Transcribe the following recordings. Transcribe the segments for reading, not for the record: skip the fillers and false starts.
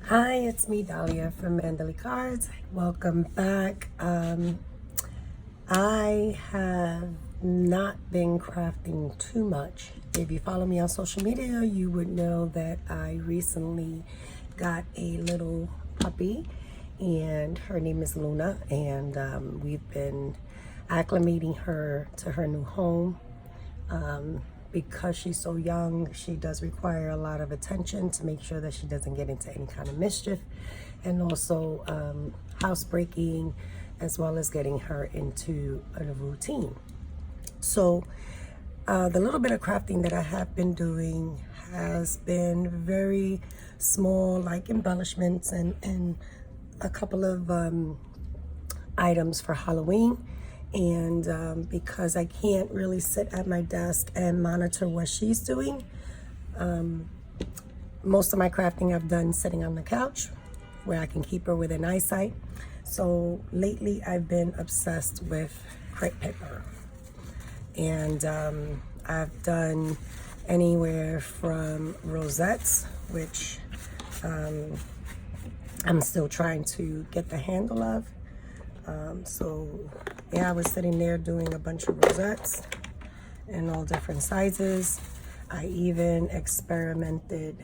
Hi, it's me, Dahlia from Mandaleecards. Welcome back. I have not been crafting too much. If you follow me on social media, you would know that I recently got a little puppy, and her name is Luna, and we've been acclimating her to her new home. Because she's so young, she does require a lot of attention to make sure that she doesn't get into any kind of mischief, and also housebreaking, as well as getting her into a routine. So the little bit of crafting that I have been doing has been very small, like embellishments and a couple of items for Halloween. And because I can't really sit at my desk and monitor what she's doing, most of my crafting I've done sitting on the couch where I can keep her within eyesight. So lately I've been obsessed with crepe paper, and I've done anywhere from rosettes, which I'm still trying to get the handle of. So yeah, I was sitting there doing a bunch of rosettes in all different sizes. I even experimented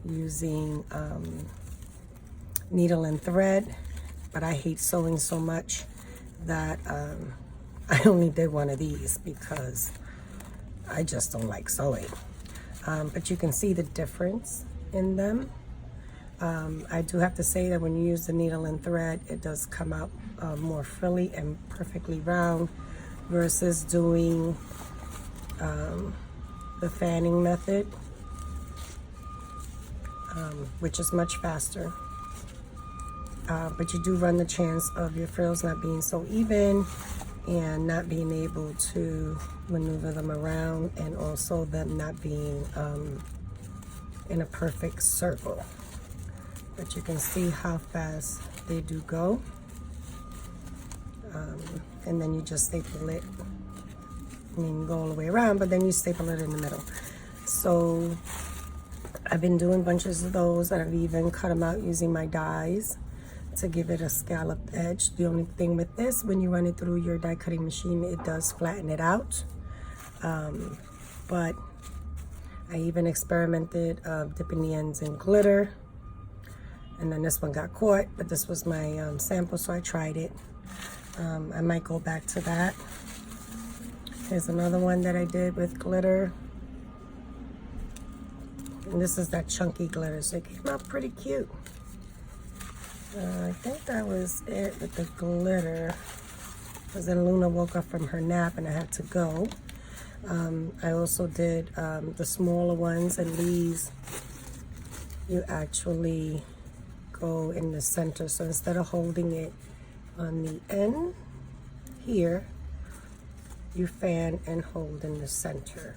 using needle and thread, but I hate sewing so much that I only did one of these because I just don't like sewing. But you can see the difference in them. I do have to say that when you use the needle and thread, it does come out more frilly and perfectly round versus doing the fanning method, which is much faster. But you do run the chance of your frills not being so even and not being able to maneuver them around, and also them not being in a perfect circle. But you can see how fast they do go. And then you just staple it. I mean, you go all the way around, but then you staple it in the middle. So I've been doing bunches of those. I've even cut them out using my dies to give it a scalloped edge. The only thing with this, when you run it through your die cutting machine, it does flatten it out. But I even experimented dipping the ends in glitter. And then this one got caught, but this was my sample, so I tried it. I might go back to that. Here's another one that I did with glitter. And this is that chunky glitter, so it came out pretty cute. I think that was it with the glitter, because then Luna woke up from her nap and I had to go. I also did the smaller ones, and these you actually go in the center. So instead of holding it on the end here, you fan and hold in the center.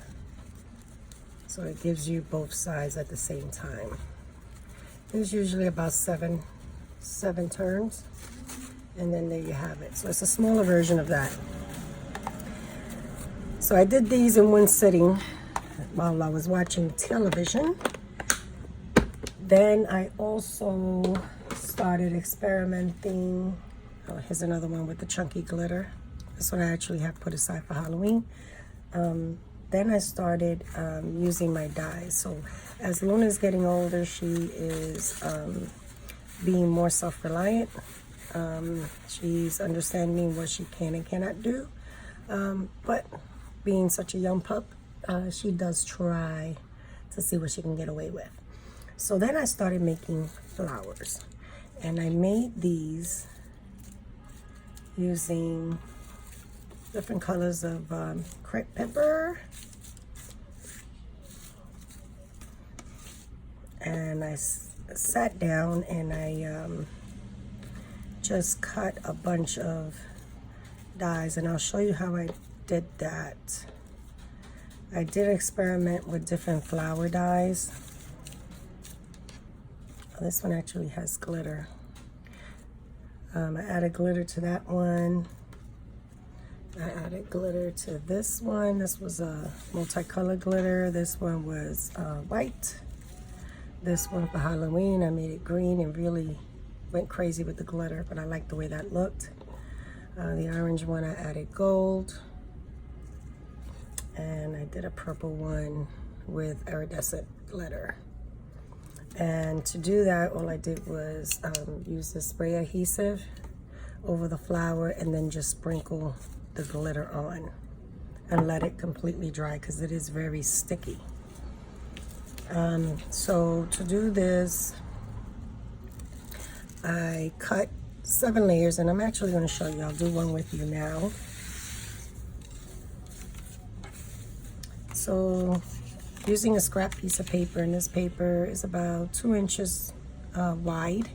So it gives you both sides at the same time. There's usually about seven turns, and then there you have it. So it's a smaller version of that. So I did these in one sitting while I was watching television. Then I also started experimenting. Oh, here's another one with the chunky glitter. This one I actually have put aside for Halloween. Then I started using my dies. So as Luna's getting older, she is being more self-reliant. She's understanding what she can and cannot do. But being such a young pup, she does try to see what she can get away with. So then I started making flowers, and I made these using different colors of crepe paper, and I sat down and I just cut a bunch of dies, and I'll show you how I did that. I did experiment with different flower dies. This one actually has glitter. I added glitter to that one. I added glitter to this one. This was a multicolored glitter. This one was white. this one for Halloween. I made it green and really went crazy with the glitter, but I like the way that looked. The orange one, I added gold. And I did a purple one with iridescent glitter. And to do that, all I did was use the spray adhesive over the flower and then just sprinkle the glitter on and let it completely dry because it is very sticky. So to do this, I cut 7 layers, and I'm actually going to show you. I'll do one with you now. So using a scrap piece of paper, and this paper is about 2 inches wide.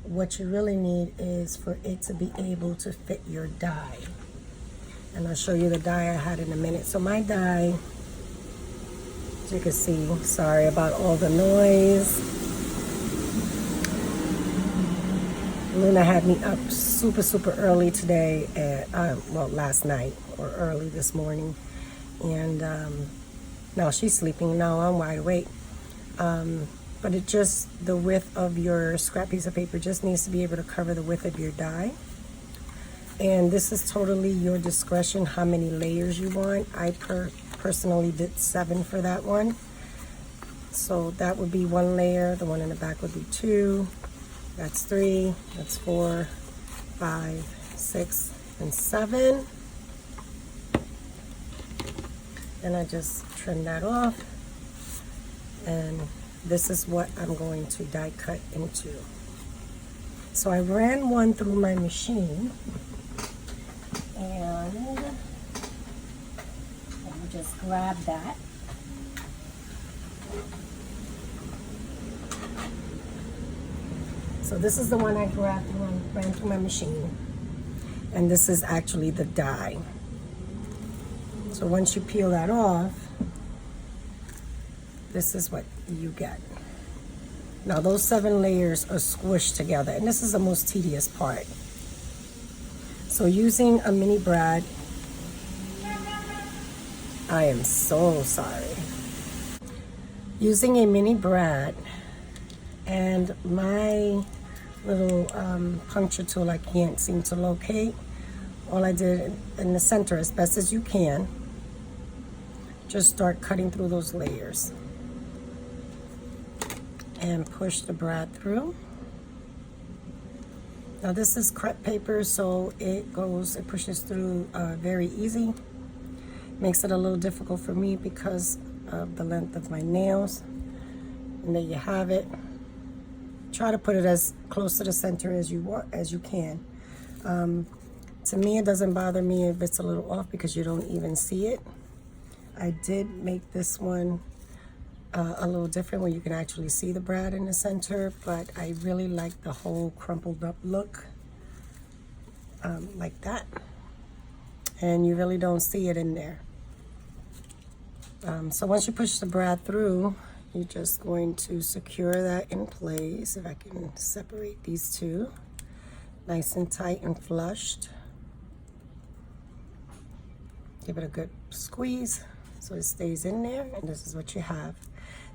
What you really need is for it to be able to fit your die. And I'll show you the die I had in a minute. So my die, as you can see, sorry about all the noise. Luna had me up super early today, well, last night or early this morning. And now she's sleeping, now I'm wide awake. But it just, the width of your scrap piece of paper just needs to be able to cover the width of your die. And this is totally your discretion how many layers you want. I personally did 7 for that one. So that would be 1 layer, the one in the back would be 2, that's 3, that's 4, 5, 6, and 7. And I just trim that off, and this is what I'm going to die cut into. So I ran one through my machine, and let me just grab that. So this is the one I grabbed and ran through my machine, and this is actually the die. So once you peel that off, this is what you get. Now those 7 layers are squished together, and this is the most tedious part. So using a mini brad, I am so sorry. Using a mini brad and my little puncture tool I can't seem to locate, all I did in the center, as best as you can, just start cutting through those layers and push the brad through. Now this is crepe paper, so it pushes through very easy. Makes it a little difficult for me because of the length of my nails. And there you have it. Try to put it as close to the center as you can. To me, it doesn't bother me if it's a little off because you don't even see it. I did make this one a little different where you can actually see the brad in the center, but I really like the whole crumpled up look like that. And you really don't see it in there. So once you push the brad through, you're just going to secure that in place. If I can separate these two, nice and tight and flushed. Give it a good squeeze so it stays in there, and this is what you have.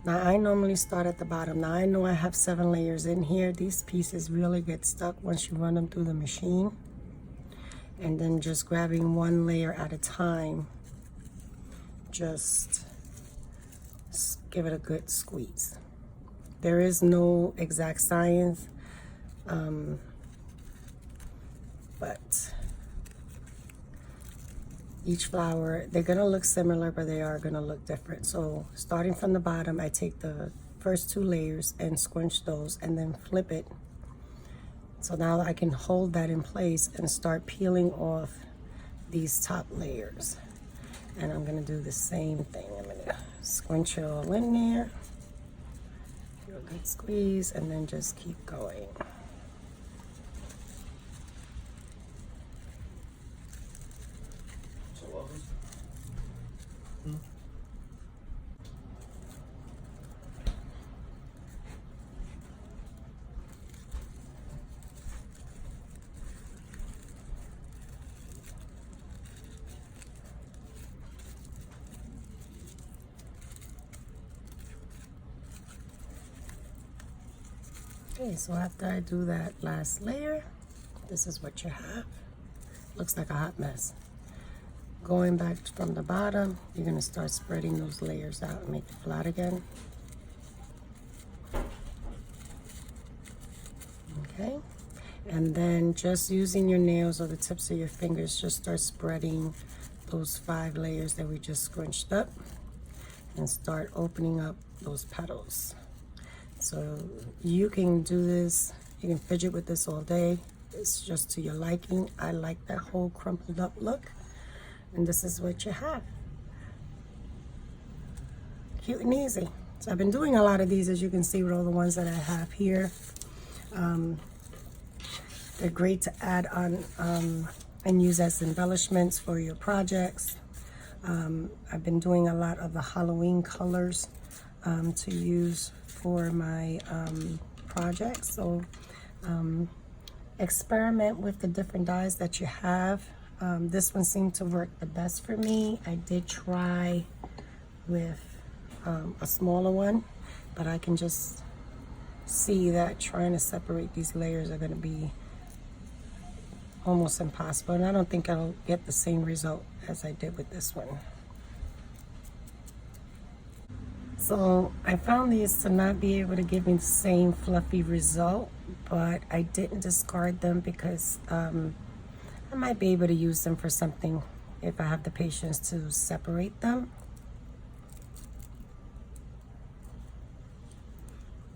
Now I normally start at the bottom. Now I know I have 7 layers in here. These pieces really get stuck once you run them through the machine. And then just grabbing 1 layer at a time, just give it a good squeeze. There is no exact science, but each flower, they're gonna look similar, but they are gonna look different. So starting from the bottom, I take the first 2 layers and squinch those and then flip it. So now I can hold that in place and start peeling off these top layers. And I'm gonna do the same thing. I'm gonna squinch it all in there, do a good squeeze, and then just keep going. Okay, so after I do that last layer, this is what you have. Looks like a hot mess. Going back from the bottom, you're gonna start spreading those layers out and make it flat again. Okay, and then just using your nails or the tips of your fingers, just start spreading those 5 layers that we just scrunched up and start opening up those petals. So you can do this, you can fidget with this all day. It's just to your liking. I like that whole crumpled up look. And this is what you have. Cute and easy. So I've been doing a lot of these, as you can see, with all the ones that I have here. They're great to add on and use as embellishments for your projects. I've been doing a lot of the Halloween colors to use for my projects. So experiment with the different dyes that you have. This one seemed to work the best for me. I did try with a smaller one, but I can just see that trying to separate these layers are going to be almost impossible, and I don't think I'll get the same result as I did with this one. So I found these to not be able to give me the same fluffy result, but I didn't discard them because I might be able to use them for something if I have the patience to separate them.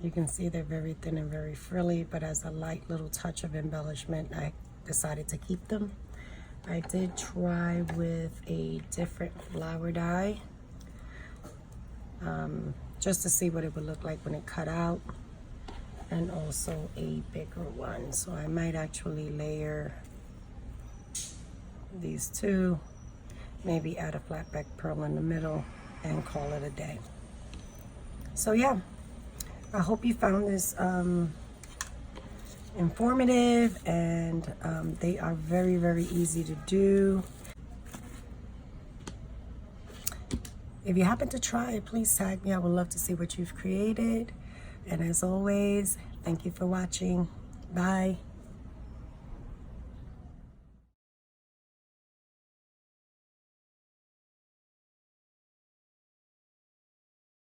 You can see they're very thin and very frilly, but as a light little touch of embellishment, I decided to keep them. I did try with a different flower dye, just to see what it would look like when it cut out, and also a bigger one. So I might actually layer these two, maybe add a flat back pearl in the middle, and call it a day. So yeah, I hope you found this informative, and they are very, very easy to do. If you happen to try it, please tag me. I would love to see what you've created. And as always, thank you for watching. Bye.